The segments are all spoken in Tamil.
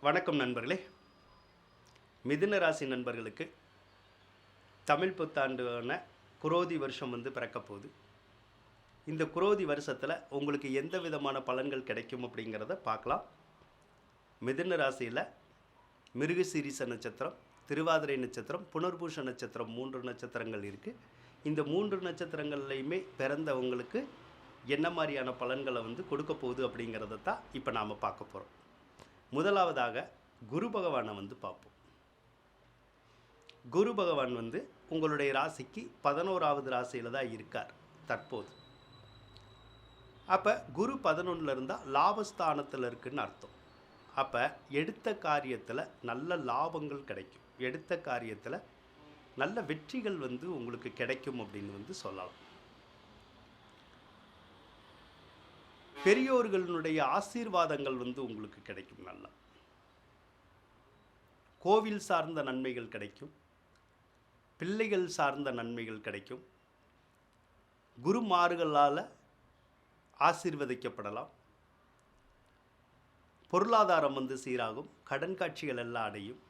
வணக்கம் நண்பர்களே. மிதுன ராசி நண்பர்களுக்கு தமிழ் புத்தாண்டான குரோதி வருஷம் பிறக்க போகுது. இந்த குரோதி வருஷத்தில் உங்களுக்கு எந்த விதமான பலன்கள் கிடைக்கும் அப்படிங்கிறத பார்க்கலாம். மிதுன ராசியில் மிருகசீரிச நட்சத்திரம், திருவாதிரை நட்சத்திரம், புனர்பூஷ நட்சத்திரம் 3 நட்சத்திரங்கள் இருக்குது. இந்த 3 நட்சத்திரங்கள்லையுமே பிறந்தவங்களுக்கு என்ன மாதிரியான பலன்களை கொடுக்க போகுது அப்படிங்கிறத தான் இப்போ நாம் பார்க்க போகிறோம். முதலாவதாக குரு பகவானை பார்ப்போம். குரு பகவான் உங்களுடைய ராசிக்கு 11வது ராசியில் தான் இருக்கார் தற்போது. அப்போ குரு 11ல் இருந்தால் லாபஸ்தானத்தில் இருக்குன்னு அர்த்தம். அப்போ எடுத்த காரியத்தில் நல்ல லாபங்கள் கிடைக்கும், எடுத்த காரியத்தில் நல்ல வெற்றிகள் உங்களுக்கு கிடைக்கும் அப்படின்னு சொல்லலாம். பெரியோர்களுடைய ஆசீர்வாதங்கள் உங்களுக்கு கிடைக்கும். நல்லா கோவில் சார்ந்த நன்மைகள் கிடைக்கும், பிள்ளைகள் சார்ந்த நன்மைகள் கிடைக்கும், குருமார்களால் ஆசீர்வதிக்கப்படலாம், பொருளாதாரம் சீராகும், கடன் காட்சிகள் எல்லாம் அடையும்,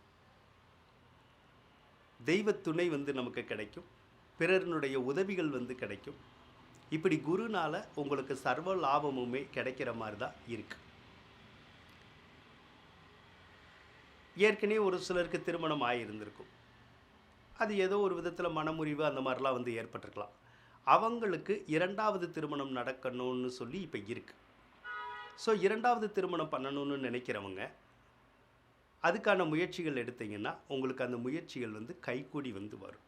தெய்வ துணை நமக்கு கிடைக்கும், பிறருடைய உதவிகள் கிடைக்கும். இப்படி குருனால் உங்களுக்கு சர்வ லாபமுமே கிடைக்கிற மாதிரி தான் இருக்குது. ஏற்கனவே ஒரு சிலருக்கு திருமணம் ஆகியிருந்திருக்கும், அது ஏதோ ஒரு விதத்தில் மனமுறிவு அந்த மாதிரிலாம் ஏற்பட்டிருக்கலாம். அவங்களுக்கு 2வது திருமணம் நடக்கணும்னு சொல்லி இப்போ இருக்குது. ஸோ 2வது திருமணம் பண்ணணும்னு நினைக்கிறவங்க அதுக்கான முயற்சிகள் எடுத்தீங்கன்னா உங்களுக்கு அந்த முயற்சிகள் கைகூடி வரும்.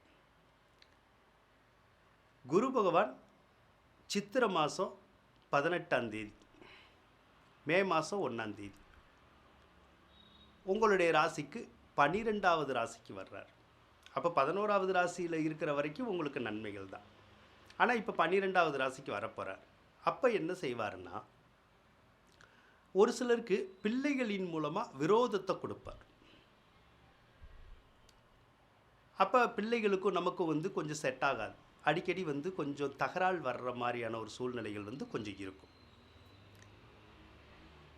குரு பகவான் சித்திரை மாதம் 18ஆம் தேதி, மே மாதம் 1ஆம் தேதி உங்களுடைய ராசிக்கு 12வது ராசிக்கு வர்றார். அப்போ 11வது ராசியில் இருக்கிற வரைக்கும் உங்களுக்கு நன்மைகள் தான். ஆனால் இப்போ 12வது ராசிக்கு வரப்போகிறார். அப்போ என்ன செய்வாருன்னா, ஒரு சிலருக்கு பிள்ளைகளின் மூலமாக விரோதத்தை கொடுப்பார். அப்போ பிள்ளைகளுக்கும் நமக்கும் கொஞ்சம் செட் ஆகாது. அடிக்கடி கொஞ்சம் தகராறு வர்ற மாதிரியான ஒரு சூழ்நிலைகள் கொஞ்சம் இருக்கும்.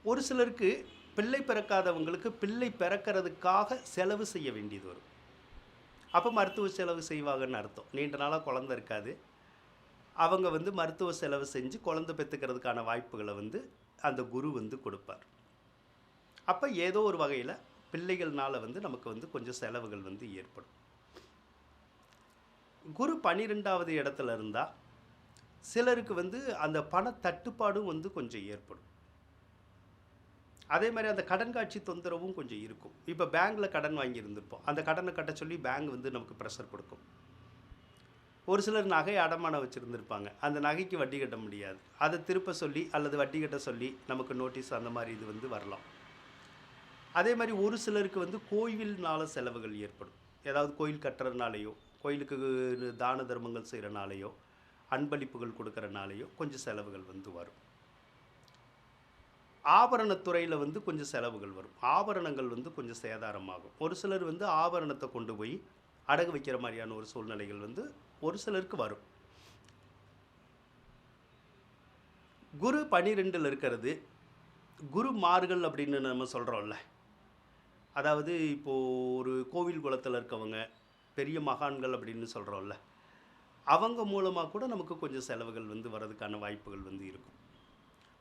ஒரு சிலருக்கு பிள்ளை பிறக்காதவங்களுக்கு பிள்ளை பிறக்கிறதுக்காக செலவு செய்ய வேண்டியது வரும். அப்போ மருத்துவ செலவு செய்வாங்கன்னு அர்த்தம். நீண்ட நாளாக குழந்தை இருக்காது, அவங்க மருத்துவ செலவு செஞ்சு குழந்தை பெற்றுக்கிறதுக்கான வாய்ப்புகளை அந்த குரு கொடுப்பார். அப்போ ஏதோ ஒரு வகையில் பிள்ளைகள்னால நமக்கு கொஞ்சம் செலவுகள் ஏற்படும். குரு 12வது இடத்துல இருந்தால் சிலருக்கு அந்த பண தட்டுப்பாடும் கொஞ்சம் ஏற்படும். அதே மாதிரி அந்த கடன் காட்சி தொந்தரவும் கொஞ்சம் இருக்கும். இப்போ பேங்க்கில் கடன் வாங்கியிருந்திருப்போம், அந்த கடனை கட்ட சொல்லி பேங்க் நமக்கு ப்ரெஷர் கொடுக்கும். ஒரு சிலர் நகை அடமானம் வச்சுருந்துருப்பாங்க, அந்த நகைக்கு வட்டி கட்ட முடியாது, அதை திருப்ப சொல்லி அல்லது வட்டி கட்ட சொல்லி நமக்கு நோட்டீஸ் அந்த மாதிரி இது வரலாம். அதே மாதிரி ஒரு சிலருக்கு கோயில்னால செலவுகள் ஏற்படும். ஏதாவது கோயில் கட்டுறதுனாலையோ, கோயிலுக்கு தான தர்மங்கள் செய்கிறனாலையோ, அன்பளிப்புகள் கொடுக்குறனாலையோ கொஞ்சம் செலவுகள் வரும். ஆபரணத்துறையில் கொஞ்சம் செலவுகள் வரும். ஆபரணங்கள் கொஞ்சம் சேதாரமாகும். ஒரு சிலர் ஆபரணத்தை கொண்டு போய் அடகு வைக்கிற மாதிரியான ஒரு சூழ்நிலைகள் ஒரு சிலருக்கு வரும். குரு 12ல் இருக்கிறது குருமார்கள் அப்படின்னு நம்ம சொல்கிறோம்ல. அதாவது இப்போது ஒரு கோவில் குளத்தில் இருக்கவங்க, பெரிய மகான்கள் அப்படின்னு சொல்கிறோம்ல, அவங்க மூலமாக கூட நமக்கு கொஞ்சம் செலவுகள் வர்றதுக்கான வாய்ப்புகள் இருக்கும்.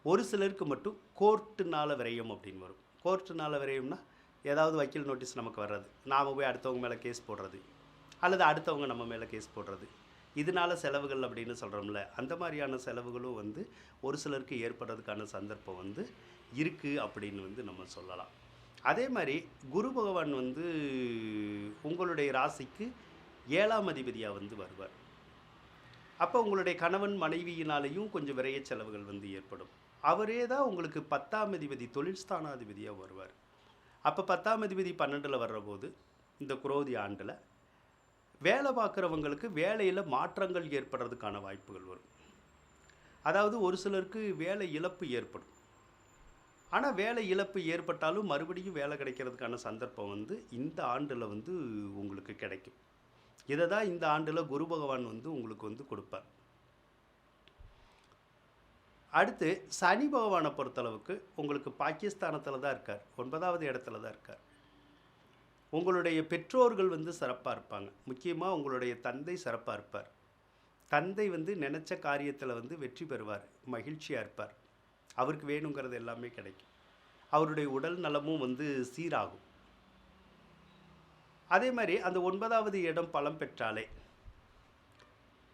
ஒரு சிலருக்கு மட்டும் கோர்ட்டுனால விரயம் அப்படின்னு வரும். கோர்ட்டுனால விரயம்னா ஏதாவது வக்கீல் நோட்டீஸ் நமக்கு வர்றது, நாம் போய் அடுத்தவங்க மேலே கேஸ் போடுறது, அல்லது அடுத்தவங்க நம்ம மேலே கேஸ் போடுறது, இதனால செலவுகள் அப்படின்னு சொல்கிறோம்ல, அந்த மாதிரியான செலவுகளும் ஒரு சிலருக்கு ஏற்படுறதுக்கான சந்தர்ப்பம் இருக்குது அப்படின்னு நம்ம சொல்லலாம். அதே மாதிரி குரு பகவான் உங்களுடைய ராசிக்கு 7ஆம் அதிபதியாக வருவார். அப்போ உங்களுடைய கணவன் மனைவியினாலேயும் கொஞ்சம் விரைய செலவுகள் ஏற்படும். அவரே தான் உங்களுக்கு 10ஆம் அதிபதி, தொழில் ஸ்தானாதிபதியாக வருவார். அப்போ 10ஆம் அதிபதி 12ல் வர்ற போது இந்த குரோதி ஆண்டில் வேலை பார்க்குறவங்களுக்கு வேலையில் மாற்றங்கள் ஏற்படுறதுக்கான வாய்ப்புகள் வரும். அதாவது ஒரு சிலருக்கு வேலை இழப்பு ஏற்படும். ஆனால் வேலை இழப்பு ஏற்பட்டாலும் மறுபடியும் வேலை கிடைக்கிறதுக்கான சந்தர்ப்பம் இந்த ஆண்டில் உங்களுக்கு கிடைக்கும். இதை தான் இந்த ஆண்டில் குரு பகவான் உங்களுக்கு கொடுப்பார். அடுத்து சனி பகவானை பொறுத்தளவுக்கு உங்களுக்கு பாகிஸ்தானத்தில் தான் இருக்கார், 9வது இடத்துல தான் இருக்கார். உங்களுடைய பெற்றோர்கள் வந்து சிறப்பாக இருப்பாங்க. முக்கியமாக உங்களுடைய தந்தை சிறப்பாக இருப்பார். தந்தை வந்து நினச்ச காரியத்தில் வந்து வெற்றி பெறுவார், மகிழ்ச்சியாக இருப்பார். அவருக்கு வேணுங்கிறது எல்லாமே கிடைக்கும். அவருடைய உடல் நலமும் வந்து சீராகும். அதே மாதிரி அந்த 9வது இடம் பலம் பெற்றாலே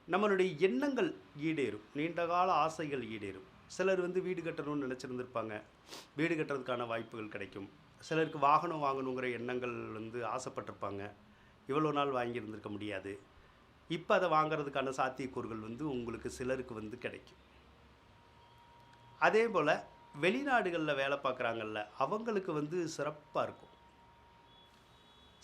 நம்மளுடைய எண்ணங்கள் ஈடேறும், நீண்ட கால ஆசைகள் ஈடேறும். சிலர் வந்து வீடு கட்டணும்னு நினச்சிருந்துருப்பாங்க, வீடு கட்டுறதுக்கான வாய்ப்புகள் கிடைக்கும். சிலருக்கு வாகனம் வாங்கணுங்கிற எண்ணங்கள் வந்து ஆசைப்பட்டிருப்பாங்க, இவ்வளோ நாள் வாங்கியிருந்திருக்க முடியாது. இப்போ அதை வாங்கிறதுக்கான சாத்தியக்கூறுகள் வந்து உங்களுக்கு சிலருக்கு வந்து கிடைக்கும். அதே போல் வெளிநாடுகளில் வேலை பார்க்குறாங்கல்ல, அவங்களுக்கு வந்து சிறப்பாக இருக்கும்.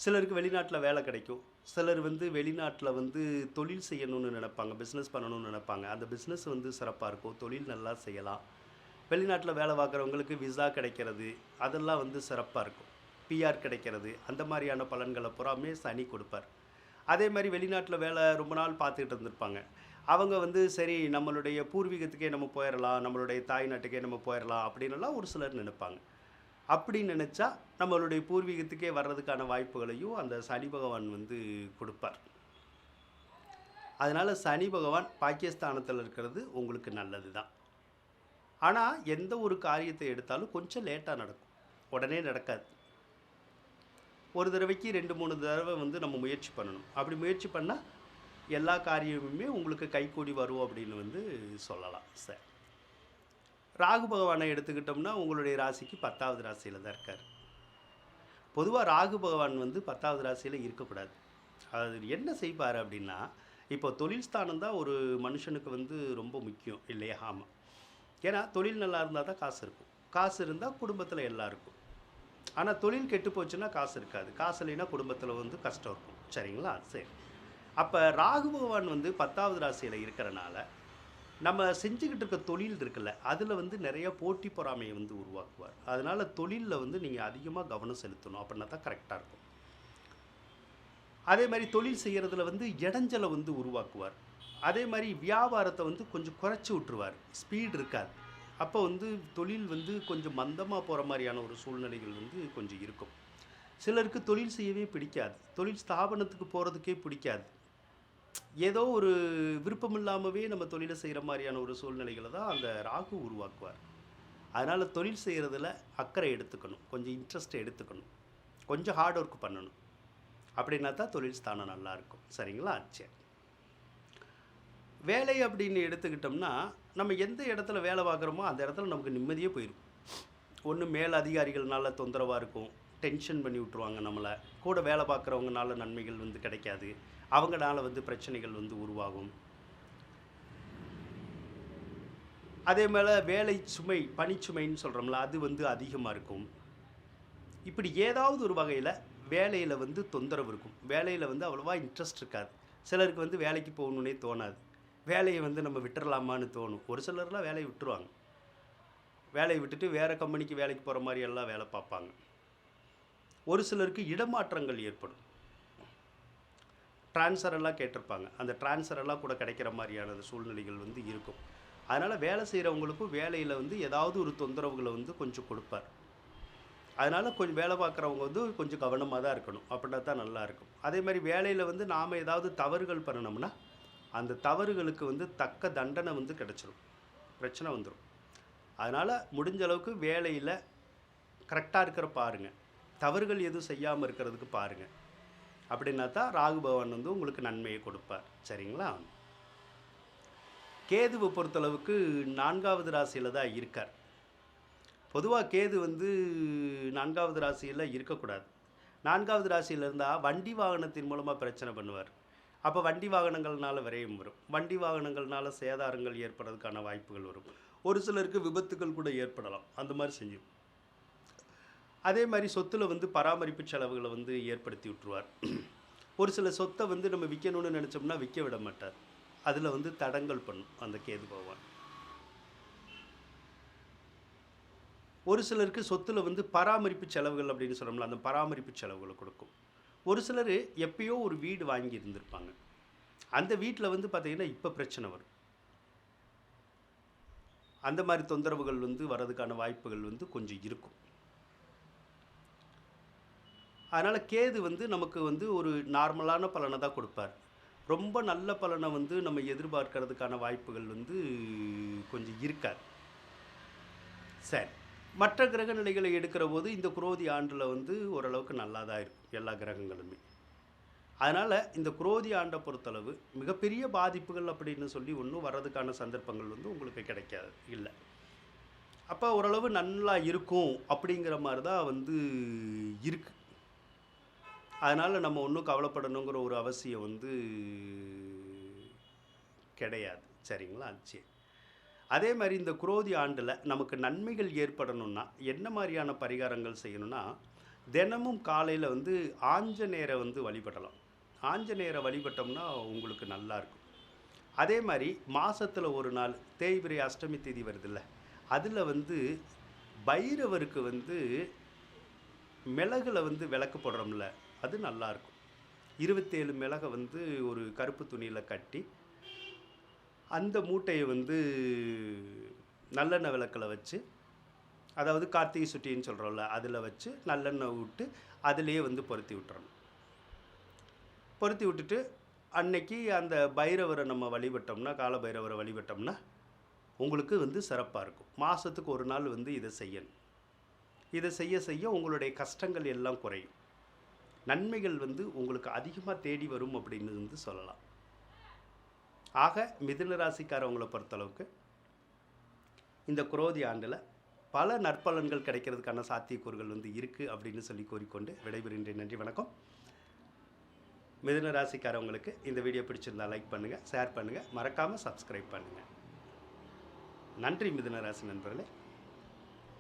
சிலருக்கு வெளிநாட்டில் வேலை கிடைக்கும். சிலர் வந்து வெளிநாட்டில் வந்து தொழில் செய்யணும்னு நினைப்பாங்க, பிஸ்னஸ் பண்ணணும்னு நினைப்பாங்க. அந்த பிஸ்னஸ் வந்து சிறப்பாக இருக்கும், தொழில் நல்லா செய்யலாம். வெளிநாட்டில் வேலை பார்க்குறவங்களுக்கு விசா கிடைக்கிறது, அதெல்லாம் வந்து சிறப்பாக இருக்கும். பிஆர் கிடைக்கிறது, அந்த மாதிரியான பலன்களை பூராமே சனி கொடுப்பார். அதே மாதிரி வெளிநாட்டில் வேலை ரொம்ப நாள் பார்த்துக்கிட்டு இருந்திருப்பாங்க. அவங்க வந்து சரி நம்மளுடைய பூர்வீகத்துக்கே நம்ம போயிடலாம், நம்மளுடைய தாய் நாட்டுக்கே நம்ம போயிடலாம் அப்படின்னுலாம் ஒரு சிலர் நினைப்பாங்க. அப்படி நினச்சா நம்மளுடைய பூர்வீகத்துக்கே வர்றதுக்கான வாய்ப்புகளையும் அந்த சனி பகவான் வந்து கொடுப்பார். அதனால் சனி பகவான் பாகிஸ்தானத்தில் இருக்கிறது உங்களுக்கு நல்லது தான். ஆனால் எந்த ஒரு காரியத்தை எடுத்தாலும் கொஞ்சம் லேட்டாக நடக்கும், உடனே நடக்காது. ஒரு தடவைக்கு 2-3 தடவை வந்து நம்ம முயற்சி பண்ணணும். அப்படி முயற்சி பண்ணால் எல்லா காரியமுமே உங்களுக்கு கைகூடி வரும் அப்படின்னு வந்து சொல்லலாம். சரி, ராகு பகவானை எடுத்துக்கிட்டோம்னா உங்களுடைய ராசிக்கு 10வது ராசியில் தான் இருக்கார். பொதுவாக ராகு பகவான் வந்து 10வது ராசியில் இருக்கக்கூடாது. அது என்ன செய்வார் அப்படின்னா, இப்போ தொழில் ஸ்தானம் தான் ஒரு மனுஷனுக்கு வந்து ரொம்ப முக்கியம் இல்லையா? ஆமாம். ஏன்னா தொழில் நல்லா இருந்தால் தான் காசு இருக்கும், காசு இருந்தால் குடும்பத்தில் எல்லாம் இருக்கும். ஆனால் தொழில் கெட்டு போச்சுன்னா காசு இருக்காது, காசு இல்லைன்னா குடும்பத்தில் வந்து கஷ்டம் இருக்கும். சரிங்களா? சரி, அப்போ ராகு பகவான் வந்து 10வது ராசியில் இருக்கிறனால நம்ம செஞ்சுக்கிட்டு இருக்க தொழில் இருக்குல்ல, அதில் வந்து நிறைய போட்டி பொறாமையை வந்து உருவாக்குவார். அதனால் தொழிலில் வந்து நீங்கள் அதிகமாக கவனம் செலுத்தணும், அப்படின்னா தான் கரெக்டாக இருக்கும். அதே மாதிரி தொழில் செய்கிறதுல வந்து இடைஞ்சலை வந்து உருவாக்குவார். அதே மாதிரி வியாபாரத்தை வந்து கொஞ்சம் குறைச்சி விட்டுருவார், ஸ்பீடு இருக்காது. அப்போ வந்து தொழில் வந்து கொஞ்சம் மந்தமாக போகிற மாதிரியான ஒரு சூழ்நிலைகள் வந்து கொஞ்சம் இருக்கும். சிலருக்கு தொழில் செய்யவே பிடிக்காது, தொழில் ஸ்தாபனத்துக்கு போகிறதுக்கே பிடிக்காது. ஏதோ ஒரு விருப்பம் இல்லாமவே நம்ம தொழிலை செய்கிற மாதிரியான ஒரு சூழ்நிலைகளை தான் அந்த ராகு உருவாக்குவார். அதனால் தொழில் செய்கிறதுல அக்கறை எடுத்துக்கணும், கொஞ்சம் இன்ட்ரெஸ்ட் எடுத்துக்கணும், கொஞ்சம் ஹார்ட் ஒர்க் பண்ணணும். அப்படின்னா தான் தொழில் ஸ்தானம் நல்லாயிருக்கும். சரிங்களா? சரி, வேலை அப்படின்னு எடுத்துக்கிட்டோம்னா நம்ம எந்த இடத்துல வேலை பார்க்குறோமோ அந்த இடத்துல நமக்கு நிம்மதியே போயிடும். ஒன்று மேல் அதிகாரிகள்னால தொந்தரவாக இருக்கும், டென்ஷன் பண்ணி விட்ருவாங்க நம்மளை. கூட வேலை பார்க்குறவங்கனால நன்மைகள் வந்து கிடைக்காது, அவங்களால வந்து பிரச்சனைகள் வந்து உருவாகும். அதே மேலே வேலை சுமை, பணிச்சுமைன்னு சொல்கிறோம்ல, அது வந்து அதிகமாக இருக்கும். இப்படி ஏதாவது ஒரு வகையில் வேலையில் வந்து தொந்தரவு இருக்கும், வேலையில் வந்து அவ்வளோவா இன்ட்ரெஸ்ட் இருக்காது. சிலருக்கு வந்து வேலைக்கு போகணுன்னே தோணாது, வேலையை வந்து நம்ம விட்டுறலாமான்னு தோணும். ஒரு சிலர்லாம் வேலையை விட்டுருவாங்க, வேலையை விட்டுட்டு வேறு கம்பெனிக்கு வேலைக்கு போகிற மாதிரி எல்லாம் வேலை பார்ப்பாங்க. ஒரு சிலருக்கு இடமாற்றங்கள் ஏற்படும், ட்ரான்ஸ்ஃபர் எல்லாம் கேட்டிருப்பாங்க, அந்த ட்ரான்ஸ்ஃபர் எல்லாம் கூட கிடைக்கிற மாதிரியான சூழ்நிலைகள் வந்து இருக்கும். அதனால் வேலை செய்கிறவங்களுக்கும் வேலையில் வந்து ஏதாவது ஒரு தொந்தரவுகளை வந்து கொஞ்சம் கொடுப்பார். அதனால் கொஞ்சம் வேலை பார்க்குறவங்க வந்து கொஞ்சம் கவனமாக தான் இருக்கணும், அப்படின்னா தான் நல்லாயிருக்கும். அதே மாதிரி வேலையில் வந்து நாம் ஏதாவது தவறுகள் பண்ணணும்னா அந்த தவறுகளுக்கு வந்து தக்க தண்டனை வந்து கிடச்சிரும், பிரச்சனை வந்துடும். அதனால் முடிஞ்ச அளவுக்கு வேலையில் கரெக்டாக இருக்கிற பாருங்கள், தவறுகள் எதுவும் செய்யாமல் இருக்கிறதுக்கு பாருங்கள். அப்படின்னா தான் ராகு பகவான் வந்து உங்களுக்கு நன்மையை கொடுப்பார். சரிங்களா? கேதுவை பொறுத்தளவுக்கு 4வது ராசியில் தான் இருக்கார். பொதுவாக கேது வந்து 4வது ராசியில் இருக்கக்கூடாது. 4வது ராசியில் இருந்தால் வண்டி வாகனத்தின் மூலமாக பிரச்சனை பண்ணுவார். அப்போ வண்டி வாகனங்கள்னால விரயம் வரும், வண்டி வாகனங்கள்னால சேதாரங்கள் ஏற்படுறதுக்கான வாய்ப்புகள் வரும். ஒரு சிலருக்கு விபத்துகள் கூட ஏற்படலாம், அந்த மாதிரி செஞ்சிடும். அதே மாதிரி சொத்தில் வந்து பராமரிப்பு செலவுகளை வந்து ஏற்படுத்தி விட்டுருவார். ஒரு சில சொத்தை வந்து நம்ம விற்கணும்னு நினச்சோம்னா விற்க விட மாட்டார், அதில் வந்து தடங்கல் பண்ணும் அந்த கேது பகவான். ஒரு சிலருக்கு சொத்தில் வந்து பராமரிப்பு செலவுகள் அப்படின்னு சொல்கிறோம்ல, அந்த பராமரிப்பு செலவுகளை கொடுக்கும். ஒரு சிலர் எப்பயோ ஒரு வீடு வாங்கி இருந்திருப்பாங்க, அந்த வீட்டில் வந்து பார்த்திங்கன்னா இப்போ பிரச்சனை வரும். அந்த மாதிரி தொந்தரவுகள் வந்து வர்றதுக்கான வாய்ப்புகள் வந்து கொஞ்சம் இருக்கும். அதனால் கேது வந்து நமக்கு வந்து ஒரு நார்மலான பலனை தான் கொடுப்பார். ரொம்ப நல்ல பலனை வந்து நம்ம எதிர்பார்க்கறதுக்கான வாய்ப்புகள் வந்து கொஞ்சம் இருக்காது. சரி. மற்ற கிரக நிலைகளை எடுக்கிற போது இந்த குரோதி ஆண்டில் வந்து ஓரளவுக்கு நல்லா தான் இருக்கும் எல்லா கிரகங்களுமே. அதனால் இந்த குரோதி ஆண்டை பொறுத்தளவு மிகப்பெரிய பாதிப்புகள் அப்படின்னு சொல்லி ஒன்றும் வர்றதுக்கான சந்தர்ப்பங்கள் வந்து உங்களுக்கு கிடைக்காது இல்லை. அப்போ ஓரளவு நல்லா இருக்கும் அப்படிங்கிற மாதிரி தான் வந்து இருக்கு. அதனால் நம்ம ஒன்றும் கவலைப்படணுங்கிற ஒரு அவசியம் வந்து கிடையாது. சரிங்களா? சரி. அதே மாதிரி இந்த குரோதி ஆண்டில் நமக்கு நன்மைகள் ஏற்படணும்னா என்ன மாதிரியான பரிகாரங்கள் செய்யணும்னா, தினமும் காலையில் வந்து ஆஞ்சநேயரை வந்து வழிபடலாம். ஆஞ்சநேயரை வழிபட்டோம்னா உங்களுக்கு நல்லா இருக்கும். அதே மாதிரி மாசத்துல ஒரு நாள் தேய்பிறை அஷ்டமி தேதி வருதுல்ல, அதில் வந்து பைரவருக்கு வந்து மிளகுல வந்து விளக்கு போடுறோம்ல, அது நல்லாயிருக்கும். 27 மிளகை வந்து ஒரு கருப்பு துணியில் கட்டி அந்த மூட்டையை வந்து நல்லெண்ணெய் விளக்கில் வச்சு, அதாவது கார்த்திகை சுட்டின்னு சொல்கிறோம்ல, அதில் வச்சு நல்லெண்ணெய் விட்டு அதிலேயே வந்து பொருத்தி விட்டுறணும். பொருத்தி விட்டுட்டு அன்னைக்கு அந்த பைரவரை நம்ம வழிபட்டோம்னா, கால பைரவரை வழிபட்டோம்னா உங்களுக்கு வந்து சிறப்பாக இருக்கும். மாதத்துக்கு ஒரு நாள் வந்து இதை செய்யணும். இதை செய்ய செய்ய உங்களுடைய கஷ்டங்கள் எல்லாம் குறையும். நன்மைகள் வந்து உங்களுக்கு அதிகமாக தேடி வரும் அப்படின்னு வந்து சொல்லலாம். ஆக மிதுன ராசிக்காரவங்களை பொறுத்தளவுக்கு இந்த குரோதி ஆண்டில் பல நற்பலன்கள் கிடைக்கிறதுக்கான சாத்தியக்கூறுகள் வந்து இருக்குது அப்படின்னு சொல்லி கூறிக்கொண்டு விடைபெறுகின்றேன். நன்றி, வணக்கம். மிதுன ராசிக்காரவங்களுக்கு இந்த வீடியோ பிடிச்சிருந்தா லைக் பண்ணுங்கள், ஷேர் பண்ணுங்கள், மறக்காமல் சப்ஸ்கிரைப் பண்ணுங்கள். நன்றி மிதுன ராசி நண்பர்களே.